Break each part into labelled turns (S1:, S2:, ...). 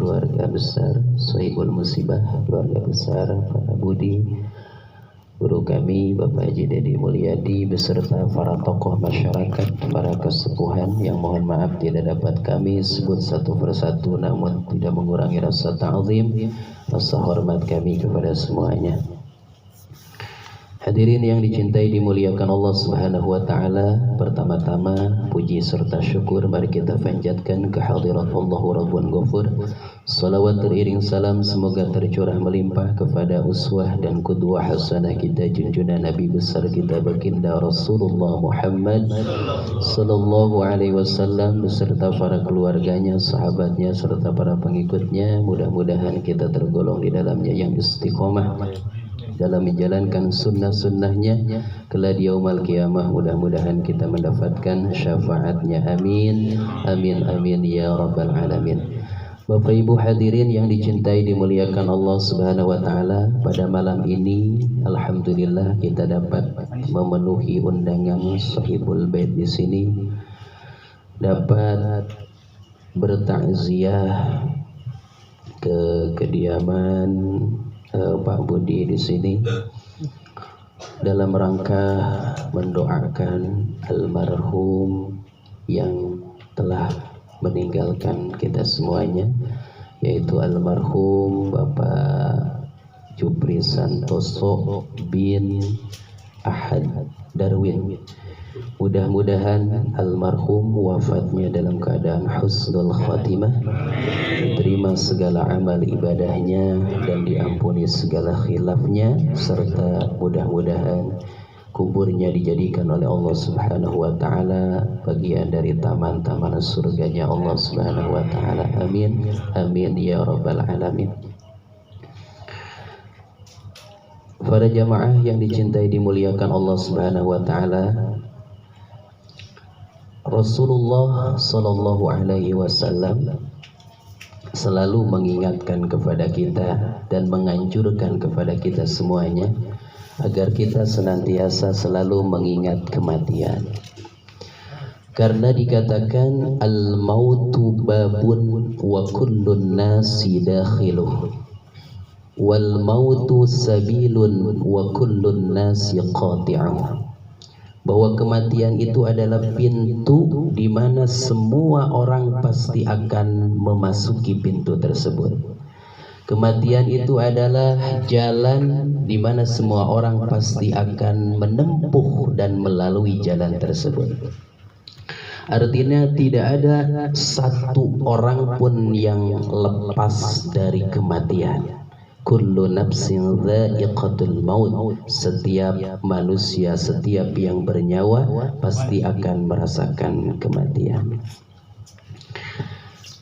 S1: keluarga besar Sohibul Musibah, keluarga besar Pak Budi, guru kami Bapak Haji Dedi Mulyadi beserta para tokoh masyarakat, para kesepuhan yang mohon maaf tidak dapat kami sebut satu persatu, namun tidak mengurangi rasa ta'zim, rasa hormat kami kepada semuanya. Hadirin yang dicintai dimuliakan Allah Subhanahu wa taala, pertama-tama puji serta syukur mari kita panjatkan kehadirat Allahu Rabbun Ghafur. Salawat teriring salam semoga tercurah melimpah kepada uswah dan qudwah hasanah kita junjungan Nabi besar kita baginda Rasulullah Muhammad sallallahu alaihi wasallam beserta para keluarganya, sahabatnya serta para pengikutnya. Mudah-mudahan kita tergolong di dalamnya yang istiqomah dalam menjalankan sunnah-sunnahnya kelak di yaumul qiyamah. Mudah-mudahan kita mendapatkan syafaatnya, amin amin amin ya rabbal alamin. Bapak Ibu hadirin yang dicintai dimuliakan Allah Subhanahu wa taala, pada malam ini alhamdulillah kita dapat memenuhi undangan Sahibul Bait di sini, dapat bertakziah ke kediaman Pak Budi di sini dalam rangka mendoakan almarhum yang telah meninggalkan kita semuanya, yaitu almarhum Bapak Jupri Santoso bin Ahad Darwin. Mudah-mudahan almarhum wafatnya dalam keadaan husnul khatimah, diterima segala amal ibadahnya dan diampuni segala khilafnya, serta mudah-mudahan kuburnya dijadikan oleh Allah Subhanahu wa taala bagian dari taman-taman surganya Allah Subhanahu wa taala, amin amin ya rabbal alamin. Para jamaah yang dicintai dimuliakan Allah Subhanahu wa taala, Rasulullah sallallahu alaihi wasallam selalu mengingatkan kepada kita dan menganjurkan kepada kita semuanya agar kita senantiasa selalu mengingat kematian. Karena dikatakan al-mautu babun wa kullun nasi dakhiluh wal mautu sabilun wa kullun nasi qati'uh, bahwa kematian itu adalah pintu di mana semua orang pasti akan memasuki pintu tersebut. Kematian itu adalah jalan di mana semua orang pasti akan menempuh dan melalui jalan tersebut. Artinya tidak ada satu orang pun yang lepas dari kematian. Kullu nafsin dha'iqatul maut, setiap manusia, setiap yang bernyawa pasti akan merasakan kematian.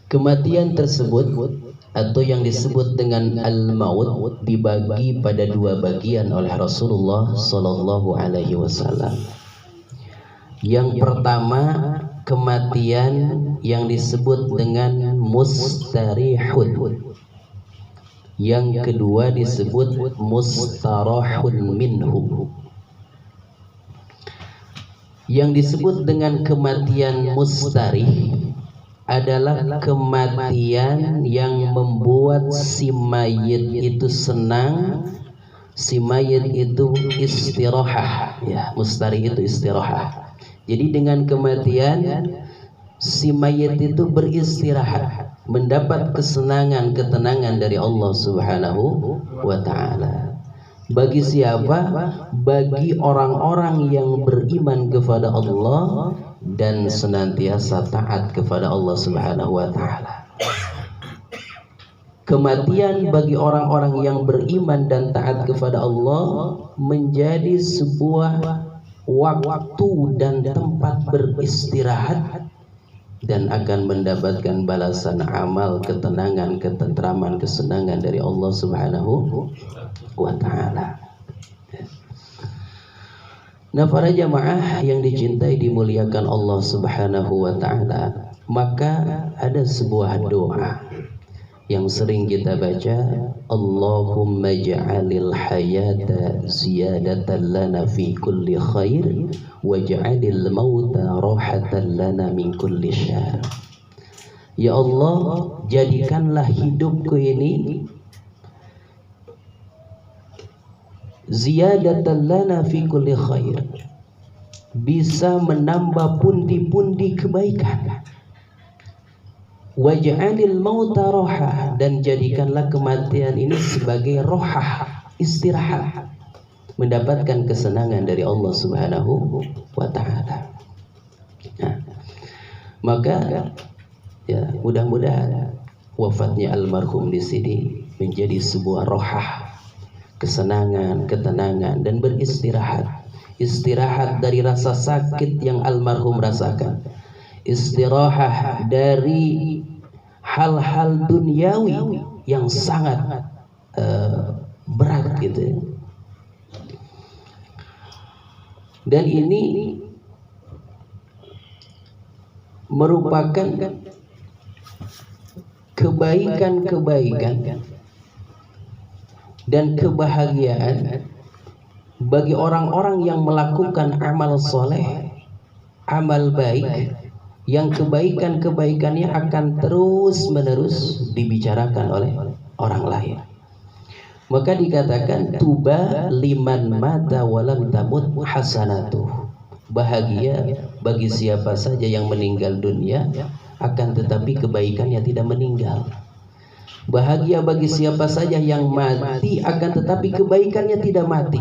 S1: Kematian tersebut atau yang disebut dengan al-maut dibagi pada dua bagian oleh Rasulullah sallallahu alaihi wasallam. Yang pertama, kematian yang disebut dengan mustarihun. Yang kedua disebut mustarahun minhu. Yang disebut dengan kematian mustarih adalah kematian yang membuat si mayit itu senang, si mayit itu istirahah, ya, mustarih itu istirahah. Jadi dengan kematian si mayit itu beristirahat, mendapat kesenangan, ketenangan dari Allah Subhanahu wa taala. Bagi siapa? Bagi orang-orang yang beriman kepada Allah dan senantiasa taat kepada Allah Subhanahu wa taala. Kematian bagi orang-orang yang beriman dan taat kepada Allah menjadi sebuah waktu dan tempat beristirahat dan akan mendapatkan balasan amal, ketenangan, ketentraman, kesenangan dari Allah Subhanahu wa taala. Nah, para jamaah yang dicintai dimuliakan Allah Subhanahu wa taala, maka ada sebuah doa yang sering kita baca, Allahumma ja'alil hayata ziyadatan lana fi kulli khair waj'alil mauta rahatan lana min kulli syarr. Ya Allah, jadikanlah hidupku ini ziyadatan lana fi kulli khair, bisa menambah pundi-pundi kebaikan. Waj'alil mauta rohah, dan jadikanlah kematian ini sebagai rohah, istirahat, mendapatkan kesenangan dari Allah Subhanahu wa Ta'ala. Nah, maka ya mudah-mudahan wafatnya almarhum di sini menjadi sebuah rohah, kesenangan, ketenangan, dan beristirahat. Istirahat dari rasa sakit yang almarhum rasakan, istirahat dari hal-hal duniawi yang sangat berat gitu. Dan ini merupakan kebaikan-kebaikan dan kebahagiaan bagi orang-orang yang melakukan amal soleh, amal baik, yang kebaikan-kebaikannya akan terus-menerus dibicarakan oleh orang lain. Maka dikatakan tuba liman mata walam tamut hasanatuh. Bahagia bagi siapa saja yang meninggal dunia, akan tetapi kebaikannya tidak meninggal. Bahagia bagi siapa saja yang mati, akan tetapi kebaikannya tidak mati,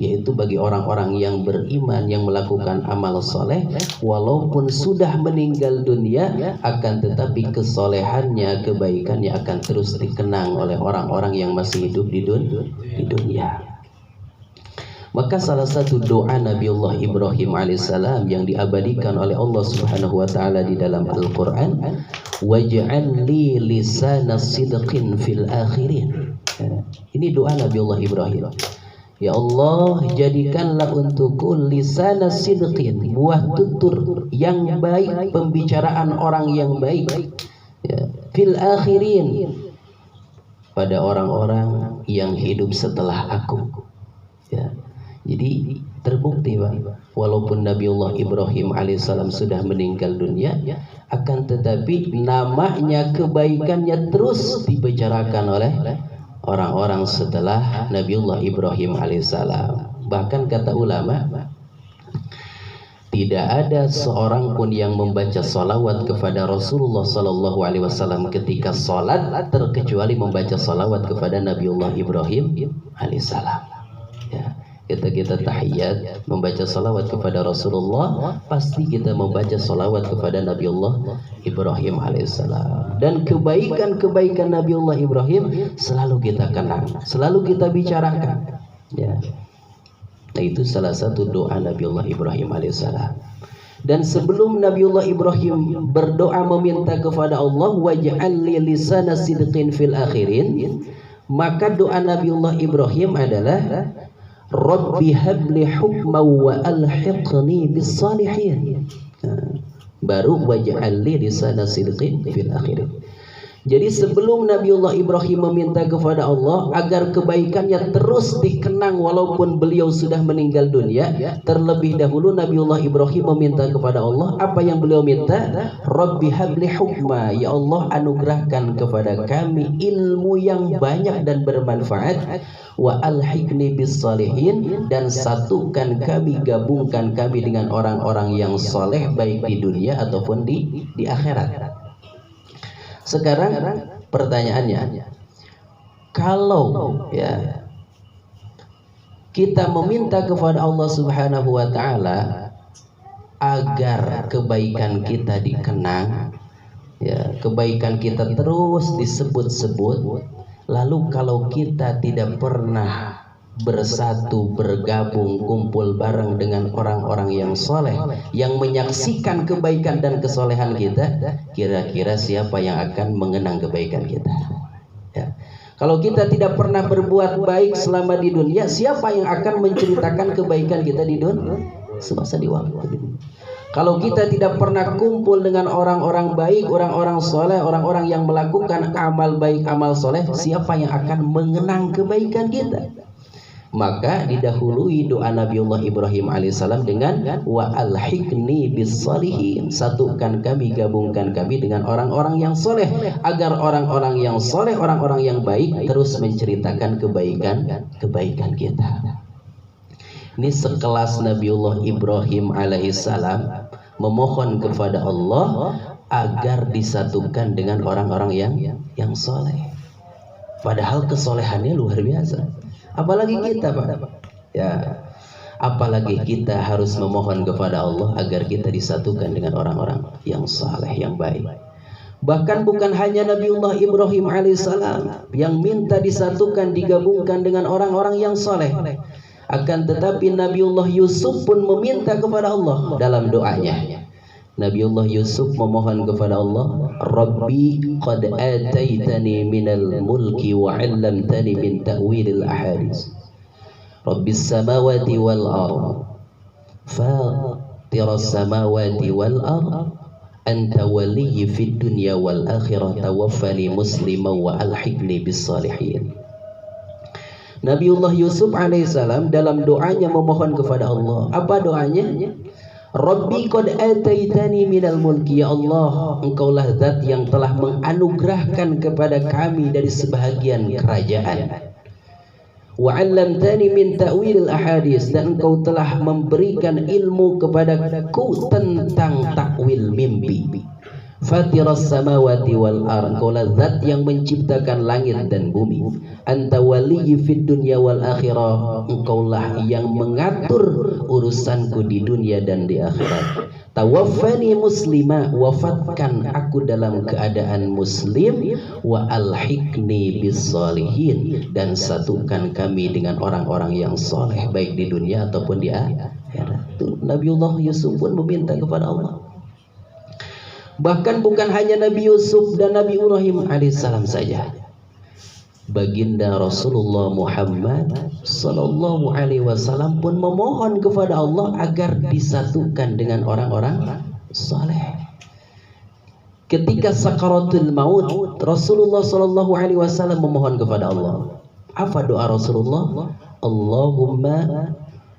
S1: yaitu bagi orang-orang yang beriman, yang melakukan amal soleh, walaupun sudah meninggal dunia, akan tetapi kesolehannya, kebaikannya akan terus dikenang oleh orang-orang yang masih hidup di dunia. Maka salah satu doa Nabiullah Ibrahim alaihissalam yang diabadikan oleh Allah Subhanahu wa Ta'ala di dalam Al-Quran, waj'al li lisana sidqin fil akhirin. Ini doa Nabiullah Ibrahim. Ya Allah, jadikanlah untukku lisana sidqin, buah tutur yang baik, pembicaraan orang yang baik, ya, fil akhirin, pada orang-orang yang hidup setelah aku. Ya. Jadi terbukti Pak, walaupun Nabiullah Ibrahim alaihissalam sudah meninggal dunia, akan tetapi namanya, kebaikannya terus dibicarakan oleh orang-orang setelah Nabiullah Ibrahim alaihissalam. Bahkan kata ulama, tidak ada seorang pun yang membaca salawat kepada Rasulullah Sallallahu Alaihi Wasallam ketika salat terkecuali membaca salawat kepada Nabiullah Ibrahim alaihissalam. Ya. Kita tahiyat membaca salawat kepada Rasulullah, pasti kita membaca salawat kepada Nabiullah Ibrahim alaihissalam. Dan kebaikan-kebaikan Nabiullah Ibrahim selalu kita kenang, selalu kita bicarakan. Ya. Nah, itu salah satu doa Nabiullah Ibrahim alaihissalam. Dan sebelum Nabiullah Ibrahim berdoa meminta kepada Allah, waj'al li lisana sidqin fil akhirin, maka doa Nabiullah Ibrahim adalah Rabbi habli hukma wa alhiqni bis salihin. Baru waj'al li lisana sidqin fil akhirin. Jadi sebelum Nabiullah Ibrahim meminta kepada Allah agar kebaikannya terus dikenang walaupun beliau sudah meninggal dunia, terlebih dahulu Nabiullah Ibrahim meminta kepada Allah, apa yang beliau minta? Rabbi habli hukma, ya Allah anugerahkan kepada kami ilmu yang banyak dan bermanfaat, wa alhiqni bis salihin, dan satukan kami, gabungkan kami dengan orang-orang yang soleh baik di dunia ataupun di akhirat. Sekarang pertanyaannya, kalau ya kita meminta kepada Allah Subhanahu wa Ta'ala agar kebaikan kita dikenang, ya, kebaikan kita terus disebut-sebut, lalu kalau kita tidak pernah bersatu, bergabung, kumpul bareng dengan orang-orang yang soleh, yang menyaksikan kebaikan dan kesolehan kita, kira-kira siapa yang akan mengenang kebaikan kita? Ya. Kalau kita tidak pernah berbuat baik selama di dunia, siapa yang akan menceritakan kebaikan kita di dunia semasa di waktu ini? Kalau kita tidak pernah kumpul dengan orang-orang baik, orang-orang soleh, orang-orang yang melakukan amal baik, amal soleh, siapa yang akan mengenang kebaikan kita? Maka didahului doa Nabiullah Ibrahim alaihissalam dengan wa alhiqni bis salihin, satukan kami, gabungkan kami dengan orang-orang yang soleh, agar orang-orang yang soleh, orang-orang yang baik terus menceritakan kebaikan kita. Ini sekelas Nabiullah Ibrahim alaihissalam memohon kepada Allah agar disatukan dengan orang-orang yang soleh. Padahal kesolehannya luar biasa. Apalagi kita, Pak. Ya, apalagi kita harus memohon kepada Allah agar kita disatukan dengan orang-orang yang saleh, yang baik. Bahkan bukan hanya Nabiullah Ibrahim alaihissalam yang minta disatukan, digabungkan dengan orang-orang yang saleh. Akan tetapi Nabiullah Yusuf pun meminta kepada Allah dalam doanya. Nabiullah Yusuf memohon kepada Allah, Rabbi qad ataitani minal mulki wa 'allamtani min ta'wilil ahadits. Rabbis samawati wal ardh fatiras samawati wal ardh anta waliyyi fid dunya wal akhirah tawaffani musliman wa alhiqni bis salihin. Nabiullah Yusuf alaihissalam dalam doanya memohon kepada Allah. Apa doanya? Rabbi qad ataitani minal mulki, ya Allah, engkaulah zat yang telah menganugerahkan kepada kami dari sebahagian kerajaan. Wa 'allamtani min ta'wilil ahadits, dan engkau telah memberikan ilmu kepadaku tentang takwil mimpi. Fatiras samawati wal ardh, engkaulah zat yang menciptakan langit dan bumi. Anta waliyyi fid dunya wal akhirah, engkaulah yang mengatur urusanku di dunia dan di akhirat. Tawaffani muslima, wafatkan aku dalam keadaan muslim. Wa alhiqni bis salihin, dan satukan kami dengan orang-orang yang soleh baik di dunia ataupun di akhirat. Nabiullah Yusuf pun meminta kepada Allah. Bahkan bukan hanya Nabi Yusuf dan Nabi Ibrahim alaihissalam saja. Baginda Rasulullah Muhammad sallallahu alaihi wasallam pun memohon kepada Allah agar disatukan dengan orang-orang saleh. Ketika sakaratul maut, Rasulullah sallallahu alaihi wasallam memohon kepada Allah. Apa doa Rasulullah? Allahumma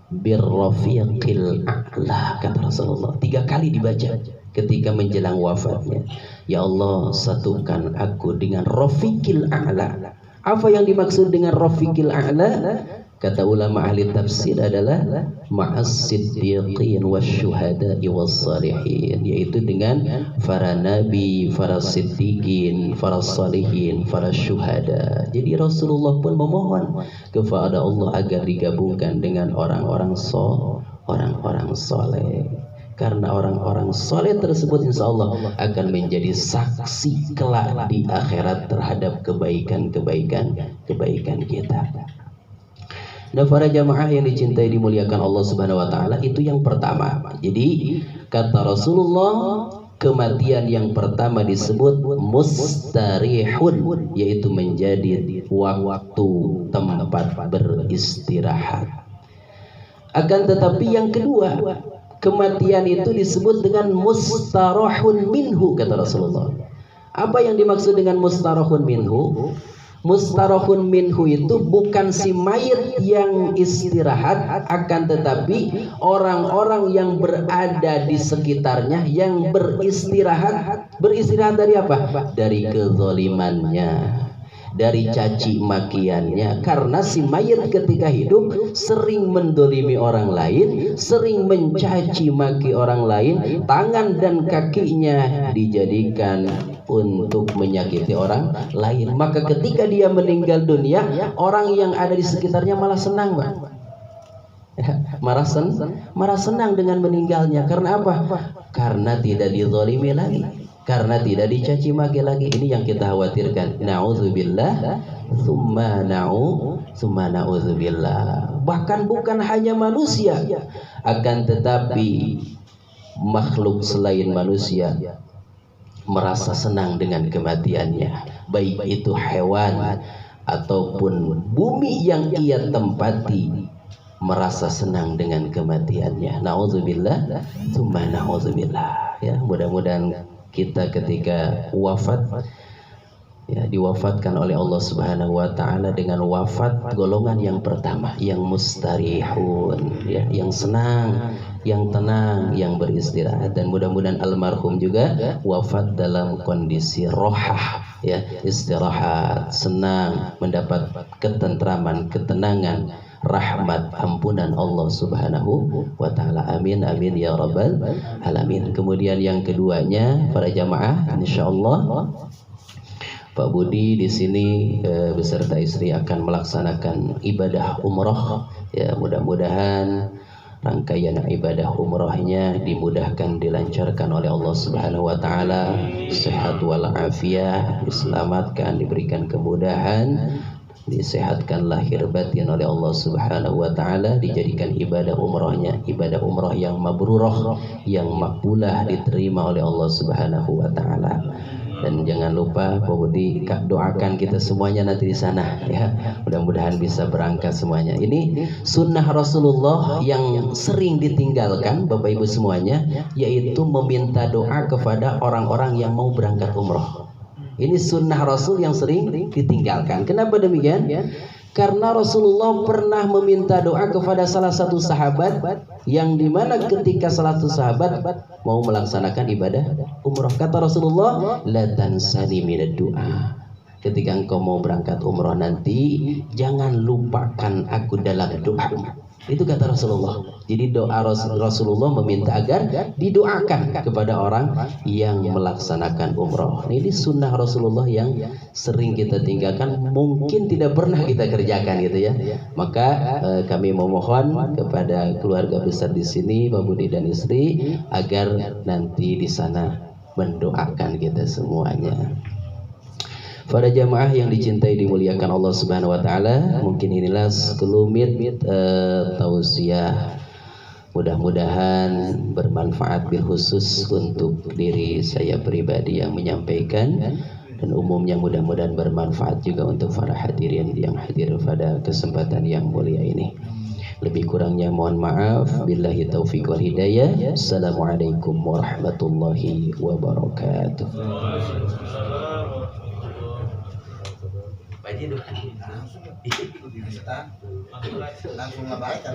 S1: birrafiqil a'la, kata Rasulullah. 3 kali dibaca ketika menjelang wafatnya. Ya Allah, satukan aku dengan rafiqil a'la. Apa yang dimaksud dengan rafiqil a'la? Kata ulama ahli tafsir adalah ma'as siddiqin wasyuhada'i wassalihin, yaitu dengan para nabi, para siddiqin, para salihin, para syuhada. Jadi Rasulullah pun memohon kepada Allah agar digabungkan dengan orang-orang soleh. Karena orang-orang soleh tersebut insya Allah akan menjadi saksi kelak di akhirat terhadap kebaikan kita. Nah, para jamaah yang dicintai dimuliakan Allah Subhanahu wa taala, itu yang pertama. Jadi kata Rasulullah, kematian yang pertama disebut mustarihun, yaitu menjadi waktu tempat beristirahat. Akan tetapi yang kedua, kematian itu disebut dengan mustarahun minhu, kata Rasulullah. Apa yang dimaksud dengan mustarahun minhu? Mustarahun minhu itu bukan si mayit yang istirahat, akan tetapi orang-orang yang berada di sekitarnya yang beristirahat. Beristirahat dari apa? Dari kezalimannya, dari caci makiannya. Karena si mayit ketika hidup sering mendolimi orang lain, sering mencaci maki orang lain, tangan dan kakinya dijadikan untuk menyakiti orang lain. Maka ketika dia meninggal dunia, orang yang ada di sekitarnya malah senang, Pak. Marah senang dengan meninggalnya. Karena apa? Karena tidak dizalimi lagi, karena tidak dicaci maki lagi. Ini yang kita khawatirkan. Na'udzubillah, summa na'udzubillah. Bahkan bukan hanya manusia, akan tetapi makhluk selain manusia merasa senang dengan kematiannya, baik itu hewan ataupun bumi yang ia tempati merasa senang dengan kematiannya. Na'udzubillah, summa na'udzubillah. Ya, mudah-mudahan kita ketika wafat ya, diwafatkan oleh Allah Subhanahu wa taala dengan wafat golongan yang pertama, yang mustarihun, ya, yang senang, yang tenang, yang beristirahat. Dan mudah-mudahan almarhum juga wafat dalam kondisi rohah, ya, istirahat, senang, mendapat ketentraman, ketenangan, rahmat, ampunan Allah Subhanahu wa taala. Amin amin ya rabbal alamin. Kemudian yang keduanya, para jamaah, insyaallah Pak Budi di sini beserta istri akan melaksanakan ibadah umroh, ya, mudah-mudahan rangkaian ibadah umrohnya dimudahkan, dilancarkan oleh Allah Subhanahu wa taala, sehat wal afiah, diselamatkan, diberikan kemudahan, disehatkan lahir batin oleh Allah Subhanahu wa taala, dijadikan ibadah umrohnya ibadah umroh yang mabrurah, yang makbulah, diterima oleh Allah Subhanahu wa taala. Dan jangan lupa Pak Budi doakan kita semuanya nanti di sana, ya. Mudah-mudahan bisa berangkat semuanya. Ini sunnah Rasulullah yang sering ditinggalkan Bapak Ibu semuanya, yaitu meminta doa kepada orang-orang yang mau berangkat umroh. Ini sunnah Rasul yang sering ditinggalkan. Kenapa demikian? Karena Rasulullah pernah meminta doa kepada salah satu sahabat, yang dimana ketika salah satu sahabat mau melaksanakan ibadah umroh, kata Rasulullah, la tansani minad doa. Ketika engkau mau berangkat umroh nanti, jangan lupakan aku dalam doa. Itu kata Rasulullah. Jadi doa Rasulullah meminta agar didoakan kepada orang yang melaksanakan umroh. Ini sunnah Rasulullah yang sering kita tinggalkan, mungkin tidak pernah kita kerjakan, gitu ya. Maka kami memohon kepada keluarga besar di sini, Pak Budi dan istri, agar nanti di sana mendoakan kita semuanya. Para jamaah yang dicintai, dimuliakan Allah Subhanahu wa taala, mungkin inilah sekelumit tausiah, mudah-mudahan bermanfaat bil khusus untuk diri saya pribadi yang menyampaikan, dan umumnya mudah-mudahan bermanfaat juga untuk para hadirin yang hadir pada kesempatan yang mulia ini. Lebih kurangnya mohon maaf. Billahi taufiq wal hidayah. Assalamualaikum warahmatullahi wabarakatuh. Langsung ngebaik kan?